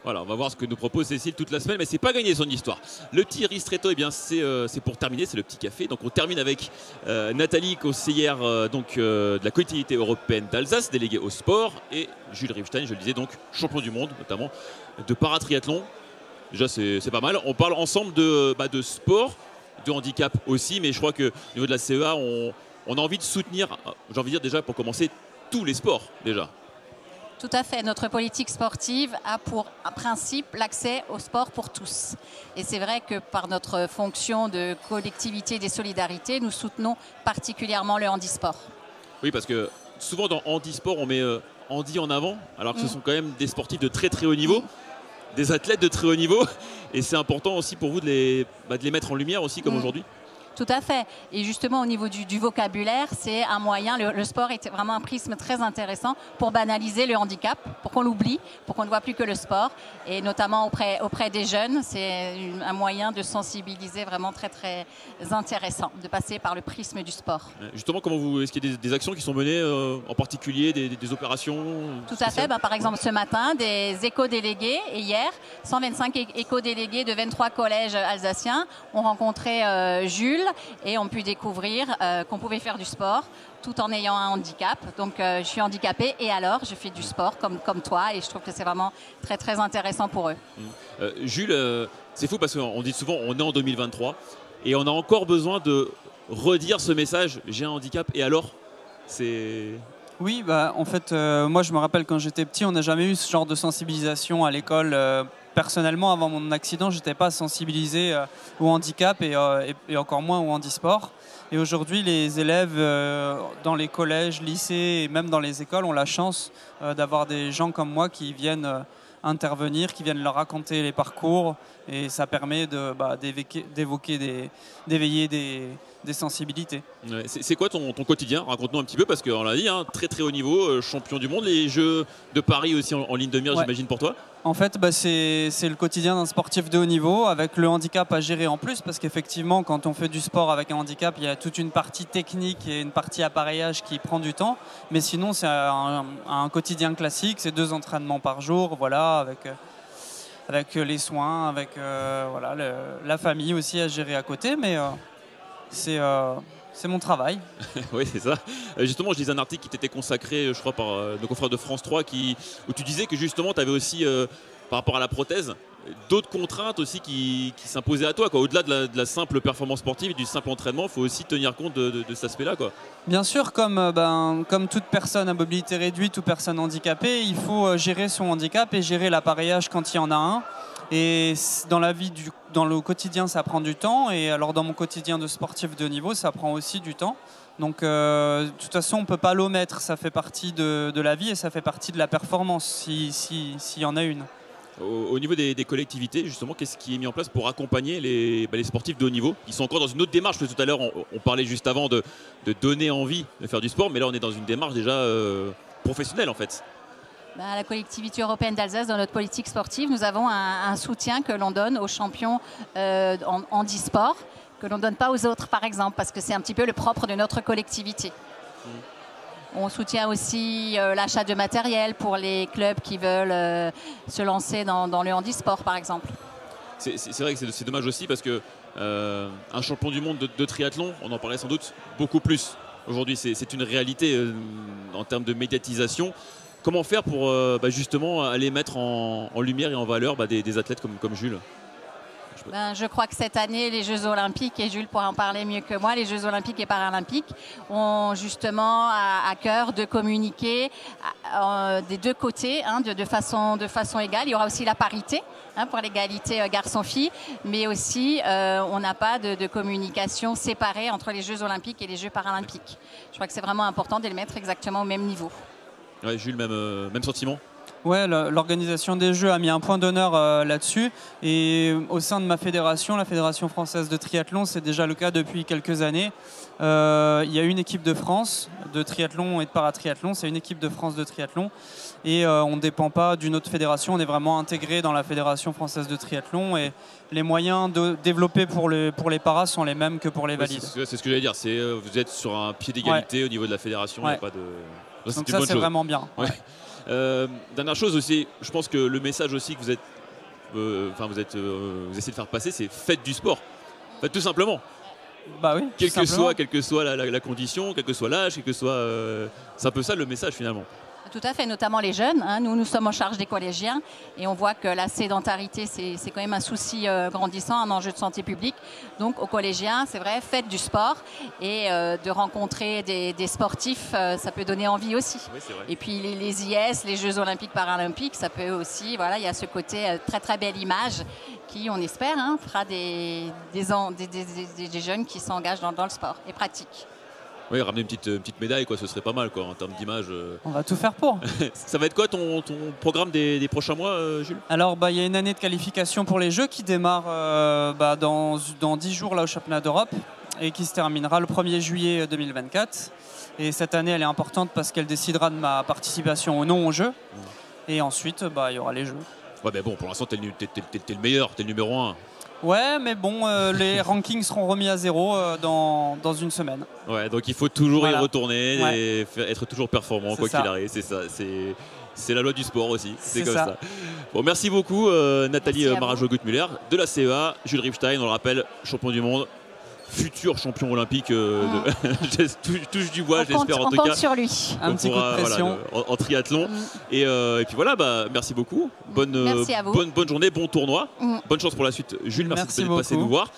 Voilà, on va voir ce que nous propose Cécile toute la semaine, mais c'est pas gagné son histoire. Le petit ristretto, eh bien c'est pour terminer, c'est le petit café. Donc on termine avec Nathalie, conseillère de la collectivité européenne d'Alsace, déléguée au sport, et Jules Ripstein, je le disais, donc champion du monde, notamment de paratriathlon. Déjà c'est pas mal. On parle ensemble de sport, de handicap aussi, mais je crois qu'au niveau de la CEA, on a envie de soutenir, j'ai envie de dire déjà pour commencer, tous les sports déjà. Tout à fait. Notre politique sportive a pour principe l'accès au sport pour tous. Et c'est vrai que par notre fonction de collectivité des solidarités, nous soutenons particulièrement le handisport. Oui, parce que souvent dans handisport, on met handi en avant, alors que ce sont quand même des sportifs de très très haut niveau, des athlètes de très haut niveau. Et c'est important aussi pour vous de les mettre en lumière aussi, comme aujourd'hui. Tout à fait. Et justement, au niveau du vocabulaire, c'est un moyen, le sport est vraiment un prisme très intéressant pour banaliser le handicap, pour qu'on l'oublie, pour qu'on ne voit plus que le sport. Et notamment auprès des jeunes, c'est un moyen de sensibiliser vraiment très, très intéressant, de passer par le prisme du sport. Justement, est-ce qu'il y a des actions qui sont menées en particulier, des opérations Tout à fait. Par exemple, ce matin, des éco-délégués, et hier, 125 éco-délégués de 23 collèges alsaciens ont rencontré Jules et ont pu découvrir qu'on pouvait faire du sport tout en ayant un handicap. Donc je suis handicapée et alors je fais du sport comme toi et je trouve que c'est vraiment très très intéressant pour eux. Jules, c'est fou parce qu'on dit souvent on est en 2023 et on a encore besoin de redire ce message, j'ai un handicap et alors c'est... Oui, en fait, moi je me rappelle quand j'étais petit, on n'a jamais eu ce genre de sensibilisation à l'école. Personnellement, avant mon accident, je n'étais pas sensibilisé au handicap et encore moins au handisport. Et aujourd'hui, les élèves dans les collèges, lycées et même dans les écoles ont la chance d'avoir des gens comme moi qui viennent intervenir, qui viennent leur raconter les parcours. Et ça permet d'éveiller des sensibilités. Ouais, c'est quoi ton quotidien? Raconte-nous un petit peu parce qu'on l'a dit, très très haut niveau, champion du monde, les Jeux de Paris aussi en ligne de mire, j'imagine pour toi. En fait, c'est le quotidien d'un sportif de haut niveau avec le handicap à gérer en plus parce qu'effectivement, quand on fait du sport avec un handicap, il y a toute une partie technique et une partie appareillage qui prend du temps. Mais sinon, c'est un quotidien classique, c'est 2 entraînements par jour, voilà, avec les soins, avec la famille aussi à gérer à côté. Mais c'est mon travail. Oui, c'est ça. Justement, je lisais un article qui t'était consacré, je crois, par nos confrères de France 3, où tu disais que justement, tu avais aussi, par rapport à la prothèse, d'autres contraintes aussi qui s'imposaient à toi. Au-delà de la simple performance sportive et du simple entraînement, il faut aussi tenir compte de cet aspect-là. Bien sûr, comme toute personne à mobilité réduite ou personne handicapée, il faut gérer son handicap et gérer l'appareillage quand il y en a un. Et dans le quotidien, ça prend du temps. Et alors, dans mon quotidien de sportif de haut niveau, ça prend aussi du temps. Donc, de toute façon, on ne peut pas l'omettre. Ça fait partie de la vie et ça fait partie de la performance, s'il y en a une. Au niveau des collectivités, justement, qu'est-ce qui est mis en place pour accompagner les sportifs de haut niveau? Ils sont encore dans une autre démarche. Tout à l'heure, on parlait juste avant de donner envie de faire du sport. Mais là, on est dans une démarche déjà professionnelle, en fait. À la collectivité européenne d'Alsace, dans notre politique sportive, nous avons un soutien que l'on donne aux champions en handisport, que l'on ne donne pas aux autres, par exemple, parce que c'est un petit peu le propre de notre collectivité. On soutient aussi l'achat de matériel pour les clubs qui veulent se lancer dans le handisport, par exemple. C'est vrai que c'est dommage aussi parce que un champion du monde de triathlon, on en parlait sans doute beaucoup plus. Aujourd'hui, c'est une réalité en termes de médiatisation. Comment faire pour justement aller mettre en lumière et en valeur des athlètes comme Jules? Je crois que cette année, les Jeux Olympiques, et Jules pourra en parler mieux que moi, les Jeux Olympiques et Paralympiques ont justement à cœur de communiquer des deux côtés, de façon égale. Il y aura aussi la parité pour l'égalité garçons-filles, mais aussi on n'a pas de communication séparée entre les Jeux Olympiques et les Jeux Paralympiques. Je crois que c'est vraiment important de les mettre exactement au même niveau. Ouais, Jules, même sentiment? Ouais, l'organisation des Jeux a mis un point d'honneur là-dessus. Et au sein de ma fédération, la Fédération française de triathlon, c'est déjà le cas depuis quelques années. Il y a une équipe de France de triathlon et de paratriathlon. C'est une équipe de France de triathlon. Et on ne dépend pas d'une autre fédération. On est vraiment intégré dans la Fédération française de triathlon. Et les moyens développés pour les paras sont les mêmes que pour les valides. C'est ce que j'allais dire. Vous êtes sur un pied d'égalité au niveau de la fédération. Ouais. Il y a pas de... Donc ça, c'est vraiment bien. Ouais. Dernière chose aussi, je pense que le message aussi que vous êtes vous essayez de faire passer, c'est faites du sport. En fait, tout simplement. Bah oui. Quelle que soit la condition, quel que soit l'âge, quel que soit. C'est un peu ça le message finalement. Tout à fait, notamment les jeunes. Hein. Nous sommes en charge des collégiens et on voit que la sédentarité, c'est quand même un souci grandissant, un enjeu de santé publique. Donc aux collégiens, c'est vrai, faites du sport et de rencontrer des sportifs, ça peut donner envie aussi. Oui, c'est vrai. Et puis les IS, les Jeux Olympiques, Paralympiques, ça peut aussi, voilà, il y a ce côté très très belle image qui, on espère, hein, fera des jeunes qui s'engagent dans le sport et pratiquent. Oui, ramener une petite médaille, quoi, ce serait pas mal quoi, en termes d'image. On va tout faire pour. Ça va être quoi ton programme des prochains mois, Jules? Alors, il y a une année de qualification pour les Jeux qui démarre dans 10 jours là, au championnat d'Europe et qui se terminera le 1er juillet 2024. Et cette année, elle est importante parce qu'elle décidera de ma participation ou non aux Jeux. Et ensuite, il y aura les Jeux. Ouais, mais bon, pour l'instant, t'es le meilleur, t'es le numéro 1. Ouais, mais bon, les rankings seront remis à zéro dans une semaine. Ouais, donc il faut toujours y Voilà. retourner et être toujours performant, quoi qu'il arrive. C'est ça, c'est la loi du sport aussi. C'est comme ça. Bon, merci beaucoup, Nathalie Marajo-Guttmüller de la CEA, Jules Ripstein, on le rappelle, champion du monde. Futur champion olympique, touche du bois, j'espère en tout cas. On compte sur lui. Un petit coup de pression. En triathlon. Et puis voilà, merci beaucoup. Merci à vous. Bonne journée, bon tournoi. Bonne chance pour la suite. Jules, merci d'être passé nous voir.